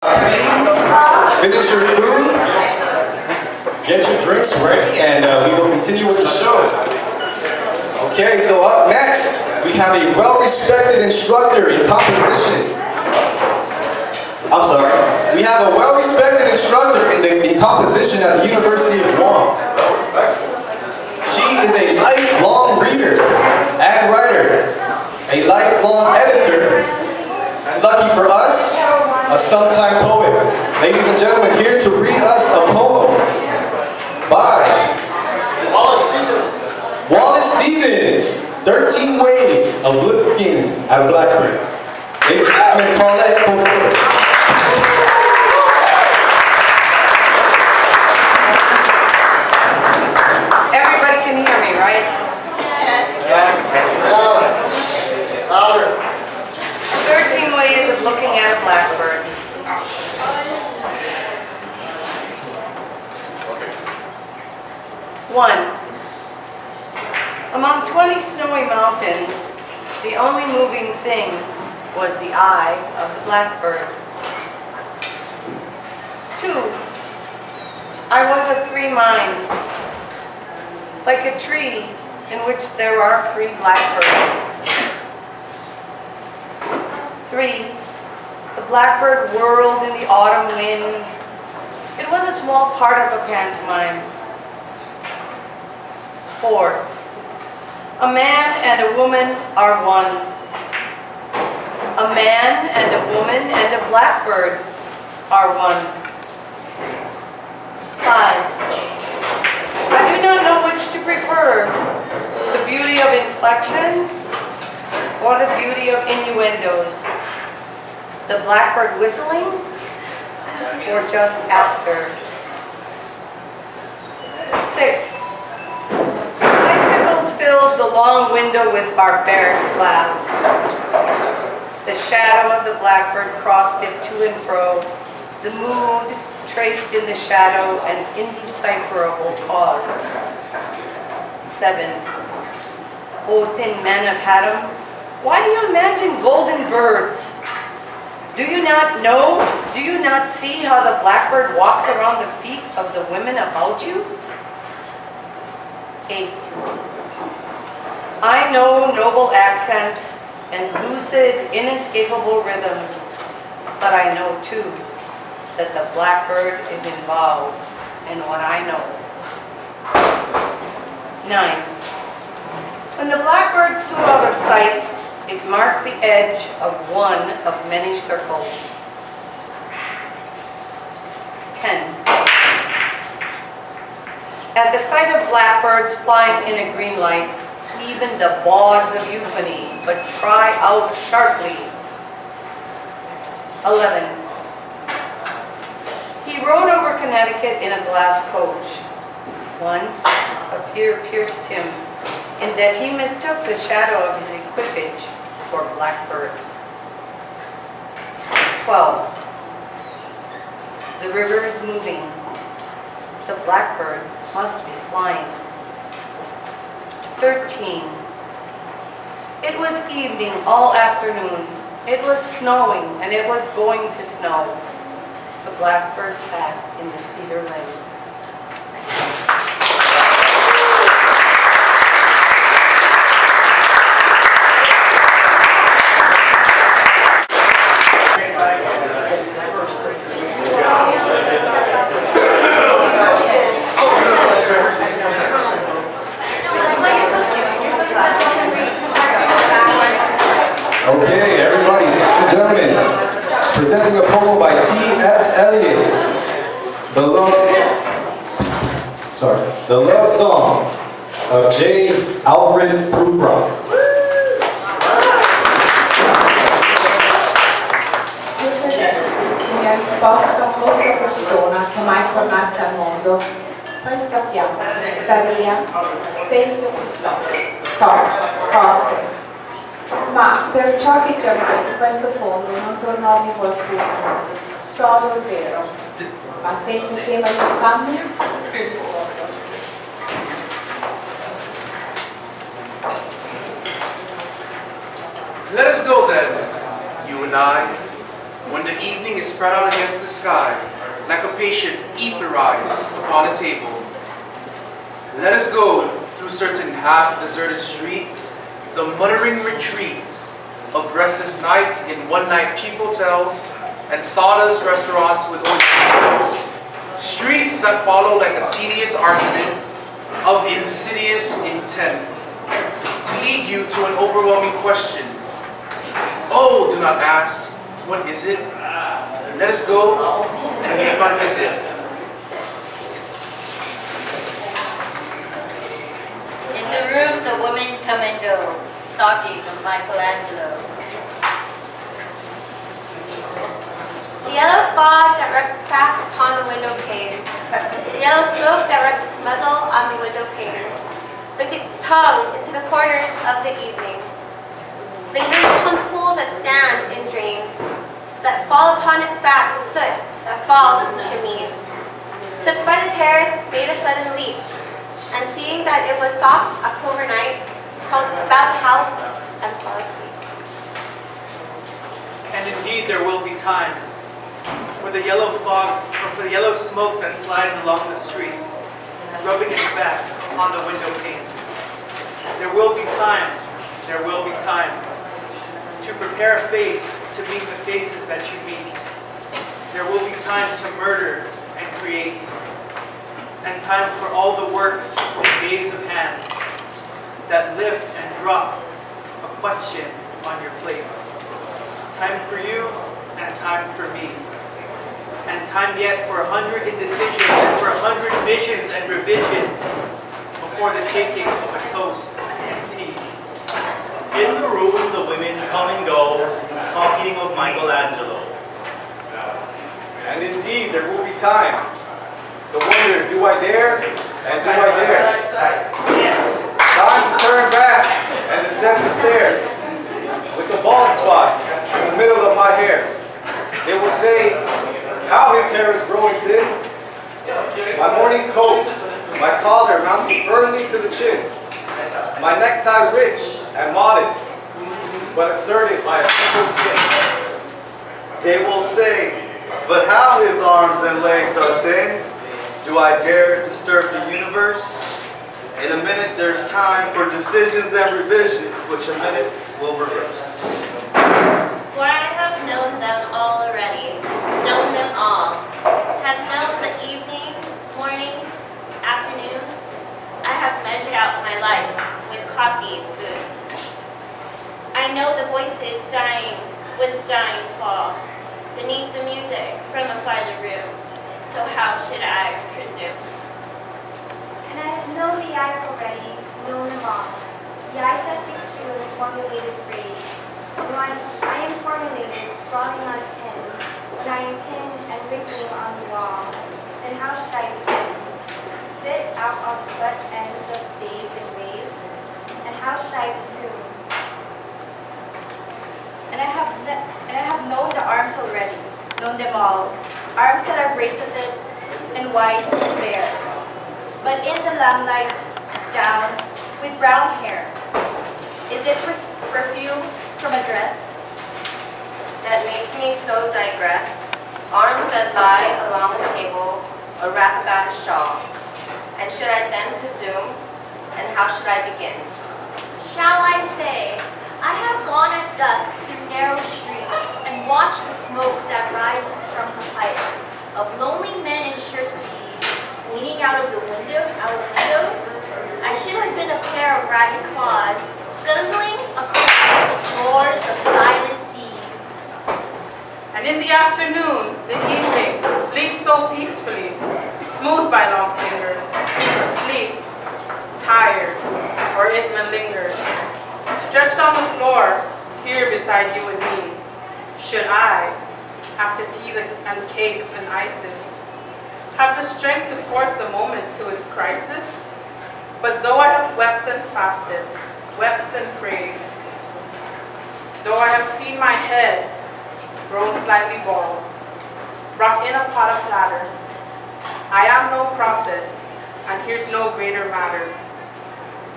Please finish your food, get your drinks ready, and we will continue with the show. Okay, so up next, we have a well-respected instructor in composition. I'm sorry. We have a well-respected instructor in composition at the University of Guam. She is a lifelong reader and writer, a lifelong editor, and lucky for us, a sometime poet. Ladies and gentlemen, here to read us a poem by Wallace Stevens, 13 Ways of Looking at a Blackbird. And Paulette Colford. Everybody can hear me, right? Yes. Louder. 13 Ways of Looking at a Blackbird. One. Among 20 snowy mountains, the only moving thing was the eye of the blackbird. 2. I was of 3 minds, like a tree in which there are 3 blackbirds. 3. The blackbird whirled in the autumn winds. It was a small part of a pantomime. 4. A man and a woman are one. A man and a woman and a blackbird are one. 5. I do not know which to prefer, the beauty of inflections or the beauty of innuendos. The blackbird whistling or just after. 6. Filled the long window with barbaric glass. The shadow of the blackbird crossed it to and fro. The mood traced in the shadow an indecipherable cause. 7. O thin men of Haddam, why do you imagine golden birds? Do you not know? Do you not see how the blackbird walks around the feet of the women about you? 8. I know noble accents and lucid, inescapable rhythms, but I know too that the blackbird is involved in what I know. 9. When the blackbird flew out of sight, it marked the edge of one of many circles. 10. At the sight of blackbirds flying in a green light, even the bawds of euphony but cry out sharply. 11. He rode over Connecticut in a glass coach. Once, a fear pierced him in that he mistook the shadow of his equipage for blackbirds. 12. The river is moving. The blackbird must be flying. 13. It was evening all afternoon. It was snowing and it was going to snow. The blackbird sat in the cedar lanes. Okay, everybody, ladies and gentlemen, presenting a poem by T.S. Eliot, The Love Song of J. Alfred Prufrock. La mia risposta fosse una persona che mai tornasse al mondo, poi scappiamo, staria, senza più scosse. Ma per ciò che giammai di questo fondo non tornò vivo alcuno, solo il vero, ma senza tema di cambio, più rispondo. Let us go then, you and I, when the evening is spread out against the sky, like a patient etherized upon a table. Let us go through certain half-deserted streets, the muttering retreats of restless nights in one-night cheap hotels and sawdust restaurants with oyster streets that follow like a tedious argument of insidious intent to lead you to an overwhelming question. Oh, do not ask, what is it? Let us go and make our visit. In the room, the women come and go, stalking of Michelangelo. The yellow fog that rests its back upon the window panes. The yellow smoke that rests its muzzle on the window panes. Licked its tongue into the corners of the evening. Lingering upon the pools that stand in dreams. That fall upon its back the soot that falls from the chimneys. Slipped by the terrace, made a sudden leap. And seeing that it was soft October night, crawled about the house and fell asleep. And indeed there will be time for the yellow fog, or for the yellow smoke that slides along the street, rubbing its back upon the window panes. There will be time to prepare a face to meet the faces that you meet. There will be time to murder and create, and time for all the works and days of hands that lift and drop a question on your plate. Time for you and time for me. And time yet for 100 indecisions and for 100 visions and revisions before the taking of a toast and tea. In the room, the women come and go, talking of Michelangelo. And indeed, there will be time to wonder, do I dare? And do I dare? Yes. Time to turn back and descend the stair with the bald spot in the middle of my hair. They will say how his hair is growing thin. My morning coat, my collar mounted firmly to the chin. My necktie rich and modest, but asserted by a simple kick. They will say, but how his arms and legs are thin. Do I dare disturb the universe? In a minute there's time for decisions and revisions, which a minute will reverse. For I have known them all already, known them all. Have known the evenings, mornings, afternoons. I have measured out my life with coffee spoons. I know the voices dying with dying fall, beneath the music from a farther room. So how should I presume? And I have known the eyes already, known them all. The eyes that fix you in a formulated phrase. No, I am formulated, sprawling on a pen. When I am pinned and wriggling on the wall, then how should I begin? To spit out of the butt ends of days and ways? And how should I presume? And I have known the arms already, known them all. Arms that are braceleted and white and bare. But in the lamplight, down with brown hair. Is it perfume from a dress? That makes me so digress. Arms that lie along the table or wrap about a shawl. And should I then presume? And how should I begin? Shall I say, I have gone at dusk through narrow streets and watched the smoke that rises from the pipes of lonely men in shirt sleeves leaning out of windows. I should have been a pair of ragged claws scuttling across the floors of silent seas. And in the afternoon, the evening, sleep so peacefully, smoothed by long fingers, asleep, tired, or it malingers. Stretched on the floor, here beside you and me, should I, after tea and cakes and ices, have the strength to force the moment to its crisis? But though I have wept and fasted, wept and prayed, though I have seen my head grown slightly bald, brought in a pot of platter, I am no prophet, and here's no greater matter.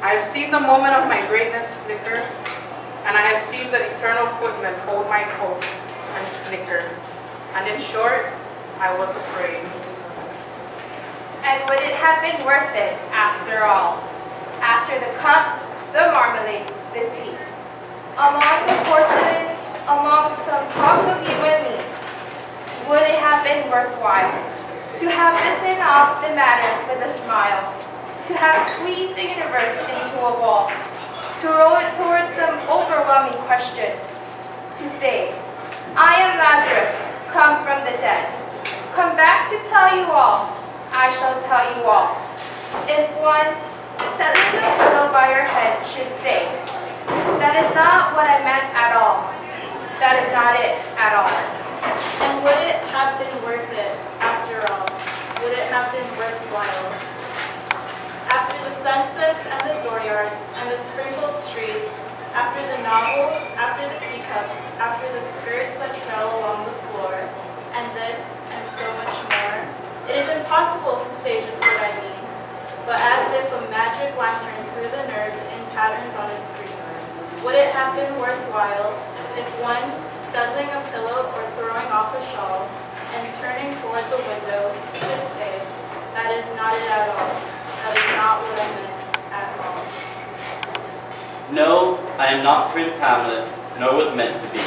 I have seen the moment of my greatness flicker, and I have seen the eternal footman hold my coat, and snicker. And in short, I was afraid. And would it have been worth it after all? After the cups, the marmalade, the tea. Among the porcelain, among some talk of you and me, would it have been worthwhile to have bitten off the matter with a smile, to have squeezed the universe into a ball, to roll it towards some overwhelming question, to say, I am Lazarus, come from the dead, come back to tell you all, I shall tell you all. If one, settling a pillow by your head, should say, that is not what I meant at all, that is not it at all. And would it have been worth it, after all? Would it have been worthwhile? After the sunsets and the dooryards and the sprinkled streets, after the novels, after the teacups, after the skirts that trail along the floor, and this and so much more, it is impossible to say just what I mean, but as if a magic lantern through the nerves in patterns on a screen. Would it have been worthwhile if one, settling a pillow or throwing off a shawl, and turning toward the window, should say, that is not it at all, that is not what I meant at all. No, I am not Prince Hamlet, nor was meant to be.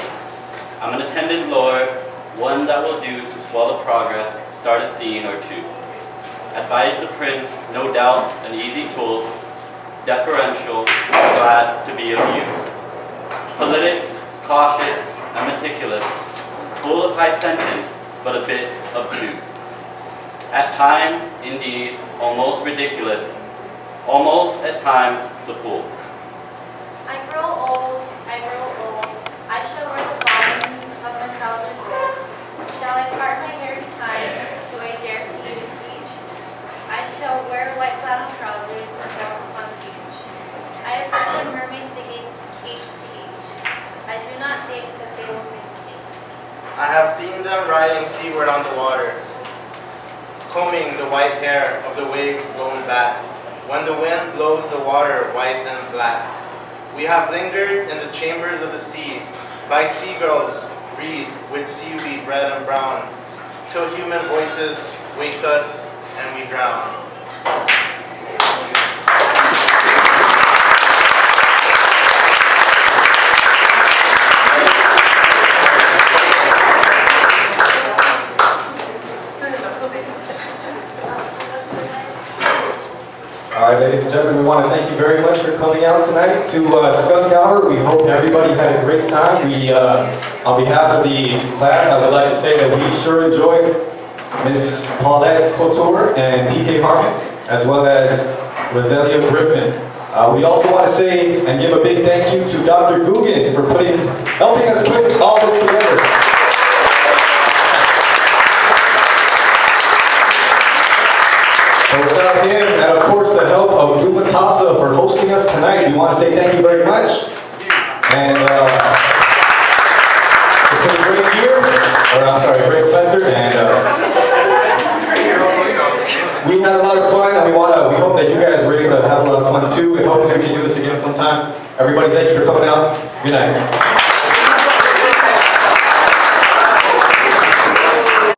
I'm an attendant lord, one that will do to swallow progress, start a scene or two. Advise the prince, no doubt an easy tool, deferential, glad to be of use. Politic, cautious, and meticulous, full of high sentence, but a bit obtuse. At times, indeed, almost ridiculous, almost at times the fool. I grow old, I shall wear the bottoms of my trousers rolled. Shall I part my hair behind? Do I dare to even preach? I shall wear white flannel trousers and walk upon the beach. I have heard the mermaids singing each to each. I do not think that they will sing to me. I have seen them riding seaward on the water, combing the white hair of the waves blown back, when the wind blows the water white and black. We have lingered in the chambers of the sea, by seagulls wreathed with seaweed red and brown, till human voices wake us and we drown. All right, ladies and gentlemen, we want to thank you very much for coming out tonight to Skunk Hour. We hope everybody had a great time. We, on behalf of the class, I would like to say that we sure enjoyed Miss Paulette Couture and PK Harmon, as well as Roselia Griffin. We also want to say and give a big thank you to Dr. Guggen for helping us put all this together. So without him, and of course the help of Gumatasa for hosting us tonight, we want to say thank you very much. And it's been a great year, or I'm sorry, a great semester, and we had a lot of fun, and we hope that you guys were able to have a lot of fun too, and hopefully we can do this again sometime. Everybody, thank you for coming out. Good night.